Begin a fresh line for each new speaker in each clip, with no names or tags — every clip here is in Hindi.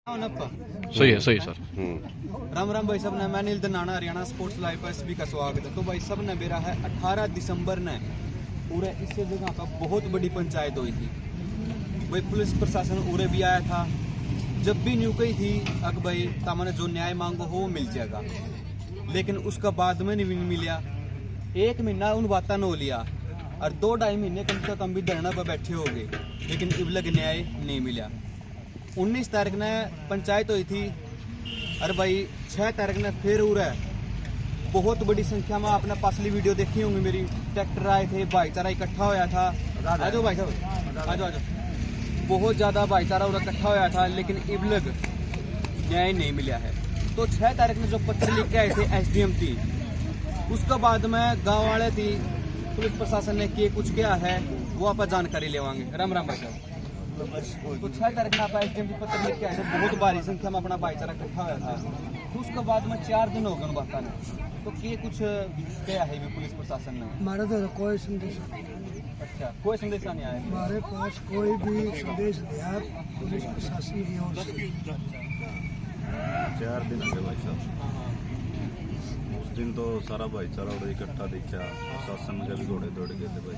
सही है सर।
राम राम भाई साहब ने मैं नील दनाना हरियाणा स्पोर्ट्स लाइव पर सभी का स्वागत है। तो भाई साहब ने मेरा है 18 दिसंबर ने पूरे इस जगह का बहुत बड़ी पंचायत हुई थी भाई। पुलिस प्रशासन उरे भी आया था। जब भी न्यू कही थी अग भाई तामने जो न्याय मांगो हो वो मिल जाएगा, लेकिन उसका बाद में नहीं मिला। एक महीना उन बातों ने हो लिया और 2-2.5 महीने कम से कम भी धरना पर बैठे हो गए, लेकिन अब लग न्याय नहीं मिला। 19 तारीख ने पंचायत हुई थी और भाई 6 तारीख ने फिर उरा बहुत बड़ी संख्या में आपने पासली वीडियो देखी होंगी मेरी। ट्रैक्टर आए थे, भाईचारा इकट्ठा होया था। आ जाओ भाई साहब, आ जाओ। बहुत ज़्यादा भाईचारा उरा इकट्ठा होया था, लेकिन अब लग न्याय नहीं मिला है। तो 6 तारीख में जो पत्र लिख के आए थे SDM थी, उसके बाद में गाँव वाले थी, पुलिस प्रशासन ने किए कुछ क्या है वो आप जानकारी लेवांगे। राम राम भाई साहब। तो 6 तारीख में SDM की पत्र लिख के आए थे, बहुत भारी संख्या में अपना भाईचारा इकट्ठा हुआ था। तो उसके बाद में 4 दिन हो गए बात ने। तो ये कुछ क्या है भी पुलिस प्रशासन ने?
हमारे तो कोई संदेश,
अच्छा कोई संदेश नहीं आया
हमारे पास कोई भी संदेश दिया पुलिस प्रशासन की ओर से।
4 दिन हो गए भाई साहब। उस दिन तो सारा भाईचारा उधर इकट्ठा देखा, प्रशासन के भी घोड़े दौड़ गए थे भाई।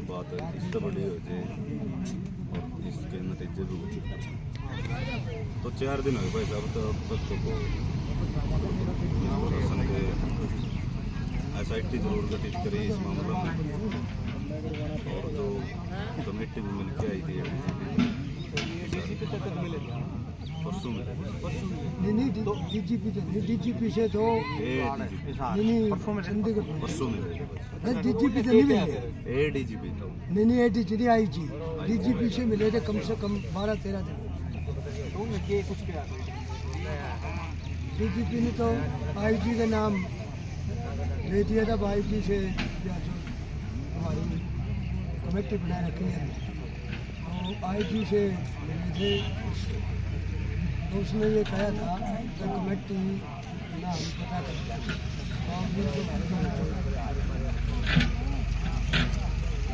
बात इससे बड़ी हो जाए और इसके नतीजे भी हो। तो 4 दिन हो गए भाई साहब। तो अब तक तो प्रशासन के SIT जरूर गठित करी इस मामले में, और जो कमेटी भी मिल के आई थी परसों में।
नहीं DGP से तो
परसों में
DGP से नहीं मिले।
ADGP तो
नहीं ADG IG DGP से मिले थे कम से कम 12-13 दिन।
तो उनके कुछ क्या
DGP ने तो IG का नाम दे दिया था। IG से जो हमारी कमेटी बनाए रखी है, तो IG से मिले थे। तो उसने ये कहा था कि कमेटी नाम पता कर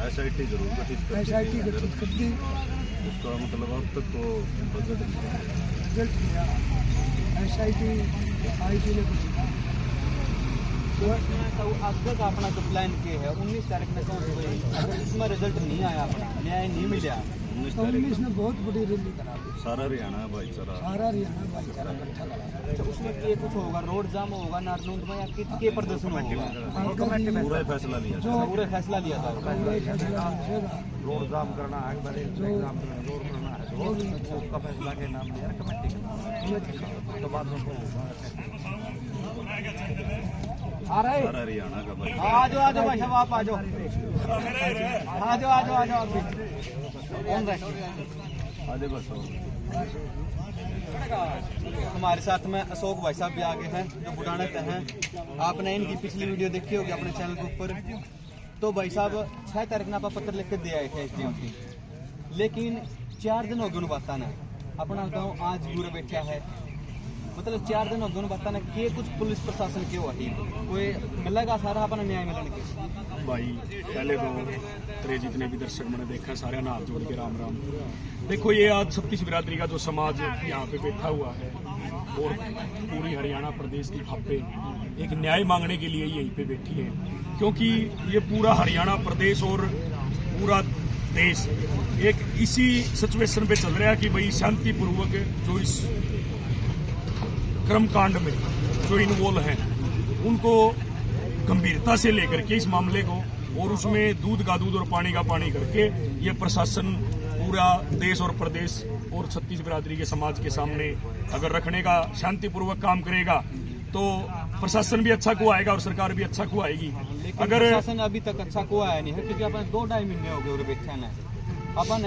SIT जरूर गठित कर
SIT गठित कर दी।
उसका मतलब अब तक तो बजट
रिजल्ट मिला SIT IG ने कुछ
तो आगे का अपना जो प्लान के है 19 तारीख में कौन हुई, अगर इसमें रिजल्ट नहीं आया, अपना न्याय नहीं मिला,
19 ने बहुत बड़ी रैली करा दी।
सारा हरियाणा भाईचारा
भाईचारा इकट्ठा करा।
तो उसमें ये कुछ होगा, रोड जाम होगा नारनूंद में, या किसके प्रदर्शन होगा?
पूरा फैसला लिया
जो
पूरे फैसला लिया था।
रोड जाम करना है, रोड करना है, उसका फैसला के नाम लिया कमेटी। तो बाद में आ रहे
सारा हरियाणा का भाई।
आ जाओ भाई साहब, आप आ जाओ, आ जाओ कौन रहे
आगे बस
हमारे साथ में अशोक भाई साहब भी आगे हैं, जो बुढ़ाने के हैं। आपने इनकी पिछली वीडियो देखी होगी अपने चैनल के ऊपर। तो भाई साहब 6 तारीख ने आप पत्र लिख के दे आए थे SDM की, लेकिन 4 दिन हो गए उन बातों ने। अपना गाँव आज पूरे बैठा है, मतलब 4 दिन हो गए उन बातों ने। के कुछ पुलिस प्रशासन के हुआ ही कोई मिलेगा सारा अपना न्याय मिलने के?
भाई पहले तो तेरे जितने भी दर्शक मैंने देखा सारे हाथ जोड़ के राम राम। देखो ये आज 36 बिरादरी का जो समाज यहाँ पे बैठा हुआ है और पूरी हरियाणा प्रदेश की खप्पे एक न्याय मांगने के लिए यहीं पे बैठी है, क्योंकि ये पूरा हरियाणा प्रदेश और पूरा देश एक इसी सिचुएशन पे चल रहा है कि भाई शांतिपूर्वक जो इस कर्मकांड में जो इन्वॉल्व हैं उनको गंभीरता से लेकर के इस मामले को, और उसमें दूध का दूध और पानी का पानी करके ये प्रशासन पूरा देश और प्रदेश और 36 बिरादरी के समाज के सामने अगर रखने का शांतिपूर्वक काम करेगा तो प्रशासन भी अच्छा को आएगा और सरकार भी अच्छा को आएगी।
अगर प्रशासन अभी तक अच्छा को आया नहीं है, क्योंकि अपन 2-2.5 महीने हो गए बैठे हैं। अपन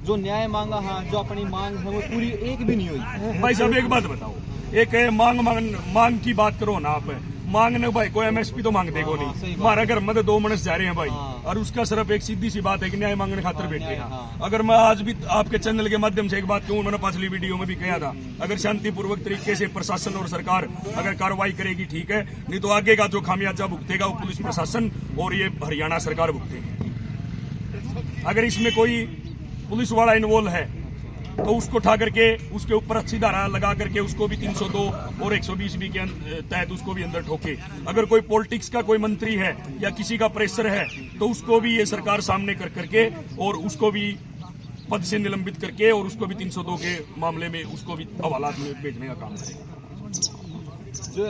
जो न्याय मांगा है, जो अपनी मांग है वो पूरी एक भी नहीं हुई।
भाई साहब एक बात बताओ, एक है मांग की बात करो ना आप, मांगने भाई कोई MSP तो मांग देगो नहीं। हमारा घर में 2 मनुष्य जा रहे हैं भाई, और उसका सिर्फ एक सीधी सी बात है कि न्याय मांगने खातिर बैठे हैं। अगर मैं आज भी आपके चैनल के माध्यम से एक बात कहूँ, मैंने पिछली वीडियो में भी कहा था, अगर शांतिपूर्वक तरीके से प्रशासन और सरकार अगर कार्रवाई करेगी ठीक है, नहीं तो आगे का जो खामियाजा भुगतेगा वो पुलिस प्रशासन और ये हरियाणा सरकार भुगतेगी। अगर इसमें कोई पुलिस वाला इन्वॉल्व है तो उसको उठा करके उसके ऊपर अच्छी धारा लगा करके उसको भी 302 और 120 बी के तहत उसको भी अंदर ठोके। अगर कोई पॉलिटिक्स का कोई मंत्री है या किसी का प्रेशर है तो उसको भी ये सरकार सामने कर करके और उसको भी पद से निलंबित करके और उसको भी 302 के मामले में उसको भी हवालात में भेजने का काम करेगा।
जो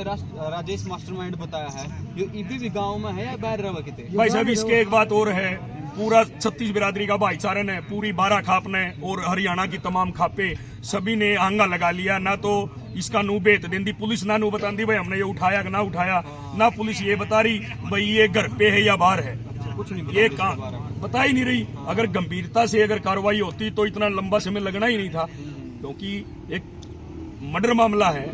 राजेश मास्टरमाइंड बताया है, जो ईपी गांव में है या बाहर रवा किते?
भाई साहब इसके एक बात और है, पूरा 36 बिरादरी का भाईचारा ने, पूरी 12 खाप ने और हरियाणा की तमाम खापे सभी ने आंगा लगा लिया। ना तो इसका नू बेत देंदी पुलिस, ना नू बताती भाई हमने ये उठाया कि ना उठाया, ना पुलिस ये बता रही भाई ये घर पे है या बाहर है,
कुछ नहीं
ये काम बता ही नहीं रही। अगर गंभीरता से अगर कार्रवाई होती तो इतना लंबा समय लगना ही नहीं था, क्योंकि एक मर्डर मामला है,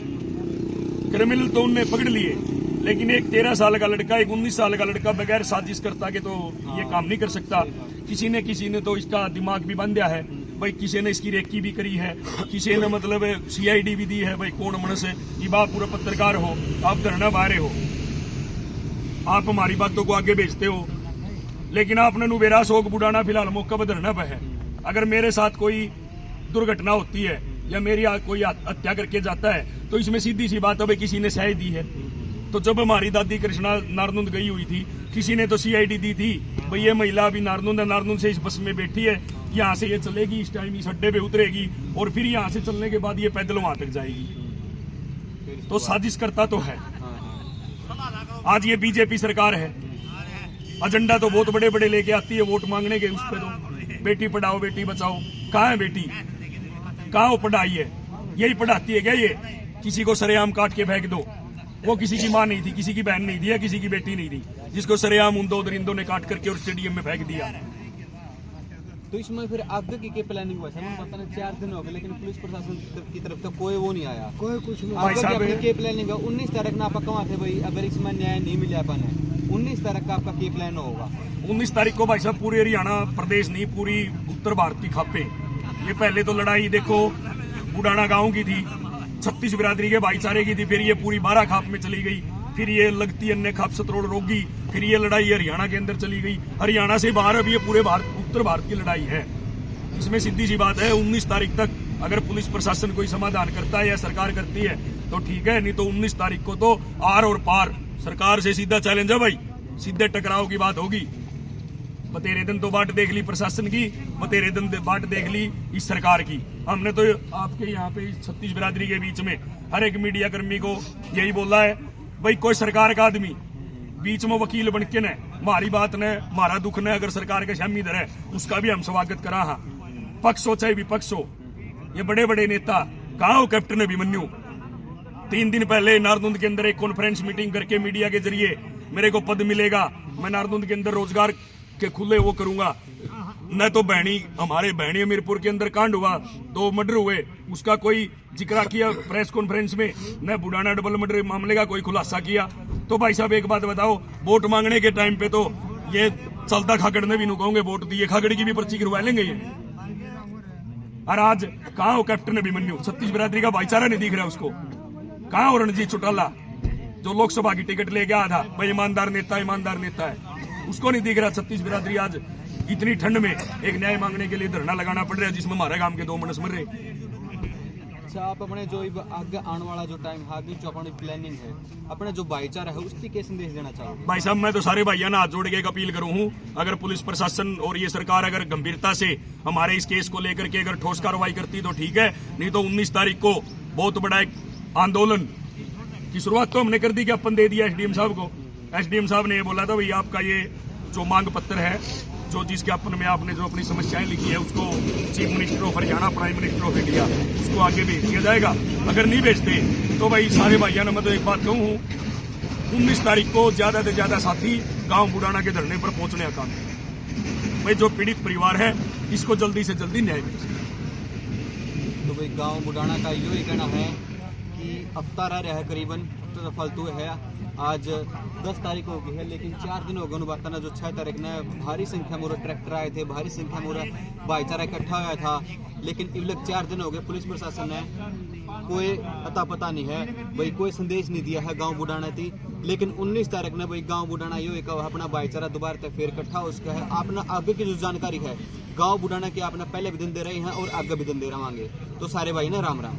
क्रिमिनल तो उनने पकड़ लिए, लेकिन एक 13 साल का लड़का, एक 19 साल का लड़का बगैर साजिश करता के तो ये काम नहीं कर सकता। किसी ने तो इसका दिमाग भी बन दिया है भाई, किसी ने इसकी रेकी भी करी है, किसी ने मतलब CID भी दी है भाई, कौन मनस है ये बात। पूरा पत्रकार हो आप, धरना बाहर हो आप, हमारी बातों को आगे भेजते हो, लेकिन आपने नुबेरा शोक बुढ़ाना फिलहाल मौका पर धरना पे है। अगर मेरे साथ कोई दुर्घटना होती है या मेरी कोई हत्या करके जाता है तो इसमें सीधी सी बात है भाई किसी ने सह दी है। तो जब हमारी दादी कृष्णा नारनुंद गई हुई थी, किसी ने तो CID दी थी भाई ये महिला अभी नारनुंद है, नारनुंद से इस बस में बैठी है, यहाँ से ये चलेगी, इस टाइम इस अड्डे पे उतरेगी और फिर यहाँ से चलने के बाद ये पैदल वहां तक जाएगी। तो साजिश करता तो है। आज ये बीजेपी सरकार है, एजेंडा तो बहुत बड़े बड़े लेके आती है वोट मांगने के, उस पर तो बेटी पढ़ाओ बेटी बचाओ, कहाँ है बेटी, कहाँ वो पढ़ाई है, यही पढ़ाती है क्या ये? किसी को सरेआम काट के फेंक दो, वो किसी की माँ नहीं थी, किसी की बहन नहीं थी या किसी की बेटी नहीं थी, जिसको सरेआम उन 2 दरिंदों ने काट करके और स्टेडियम में फेंक दिया।
तो इसमें फिर आगे की प्लानिंग हुआ है? पता नहीं 4 दिन हो गए लेकिन पुलिस प्रशासन की तरफ से कोई वो नहीं आया,
कोई कुछ नहीं।
भाई साहब
के प्लानिंग है 19 तारीख ना आपका कहाँ थे भाई? अगर इसमें न्याय नहीं मिला अपन 19 तारीख का आपका क्या प्लान होगा?
19 तारीख को भाई साहब पूरे हरियाणा प्रदेश नहीं, पूरी उत्तर भारत की खापे। ये पहले तो लड़ाई देखो बुढ़ाना गांव की थी, 36 बिरादरी के भाईचारे की थी, फिर ये पूरी 12 खाप में चली गई, फिर ये लगती अन्य खाप सतरोड़ रोगी, फिर ये लड़ाई हरियाणा के अंदर चली गई, हरियाणा से बाहर अब ये पूरे भारत उत्तर भारत की लड़ाई है। इसमें सीधी सी बात है 19 तारीख तक अगर पुलिस प्रशासन कोई समाधान करता है या सरकार करती है तो ठीक है, नहीं तो 19 तारीख को तो आर और पार सरकार से सीधा चैलेंज है भाई, सीधे टकराव की बात होगी। बतेरे दिन तो बाट देख ली प्रशासन की, बतेरे दिन बाट देख ली इस सरकार की। हमने तो आपके यहाँ पे 36 बिरादरी के बीच में हर एक मीडिया कर्मी को यही बोला है भाई, कोई सरकार का आदमी बीच में वकील बन के न हमारी बात ने, हमारा दुख ने अगर सरकार के शामी इधर है उसका भी हम स्वागत करा। हाँ, पक्ष हो चाहे विपक्ष हो, ये बड़े बड़े नेता कहाँ हो? कैप्टन अभिमन्यु 3 दिन पहले नारनुंद के अंदर एक कॉन्फ्रेंस मीटिंग करके मीडिया के जरिए मेरे को पद मिलेगा, मैं नारनुंद के अंदर रोजगार के खुले वो करूंगा। न तो हमारे बहनी मीरपुर के अंदर कांड हुआ, 2 मर्डर हुए, उसका कोई जिक्र किया प्रेस कॉन्फ्रेंस में, न बुढ़ाना डबल मर्डर मामले का कोई खुलासा किया। तो भाई साहब एक बात बताओ, वोट मांगने के टाइम पे तो ये चलता खागड़ ने भी नु कहोगे वोट दिए, खागड़ की भी पर्ची करवा लेंगे ये। और आज कहाँ हो कैप्टन अभिमन्यु? 36 बिरादरी का भाईचारा नहीं दिख रहा उसको। कहाँ हो रणजीत चौटाला जो लोकसभा की टिकट ले गया था, भाई ईमानदार नेता है, उसको नहीं दिख रहा। 36 बिरादरी आज इतनी ठंड में एक न्याय मांगने के लिए धरना लगाना पड़ रहा है, जिसमें हमारे गांव के 2 मनस मर रहे।
अच्छा, आप अपने जो आगे आने वाला जो टाइम है, आगे जो अपनी प्लानिंग है, अपने जो भाईचारा है उसकी क्या संदेश देना चाहोगे?
भाई साहब मैं तो सारे भाइयों ने हाथ जोड़ के एक अपील करूं हूं, अगर पुलिस प्रशासन और ये सरकार अगर गंभीरता से हमारे इस केस को लेकर के अगर ठोस कार्रवाई करती तो ठीक है, नहीं तो 19 तारीख को बहुत बड़ा एक आंदोलन की शुरुआत तो हमने कर दी कि अपन दे दिया SDM साहब को। SDM साहब ने ये बोला था भाई आपका ये जो मांग पत्र है, जो जिस ज्ञापन में आपने जो अपनी समस्याएं लिखी है उसको chief minister of Haryana, prime minister of India, उसको आगे भेज दिया जाएगा। अगर नहीं भेजते तो भाई सारे भाइयों ने मैं तो एक बात कहूँ, 19 तारीख को ज्यादा से ज्यादा साथी गांव बुढ़ाना के धरने पर पहुंचने का काम है। भाई जो पीड़ित परिवार है इसको जल्दी से जल्दी न्याय मिले।
तो भाई गांव बुढ़ाना का यही कहना है कि हफ्ता रह है करीबन, तो फालतू है। आज 10 तारीख हो गई है, लेकिन 4 दिन हो गए बताना जो 6 तारीख ने भारी संख्या में ट्रैक्टर आए थे, भारी संख्या में भाईचारा इकट्ठा हुआ था, लेकिन इब लग 4 दिन हो गए पुलिस प्रशासन ने कोई अता पता नहीं है भाई, कोई संदेश नहीं दिया है गांव बुढ़ाना थी। लेकिन 19 तारीख ने भाई गांव बुढ़ाना यो एक अपना भाईचारा दोबारा तक फिर इकट्ठा हो सका है। आपने आगे की जो जानकारी है गांव बुढ़ाना की आपने पहले भी दिन दे रहे हैं और आगे भी दिन दे रहे होंगे। तो सारे भाई ना राम राम।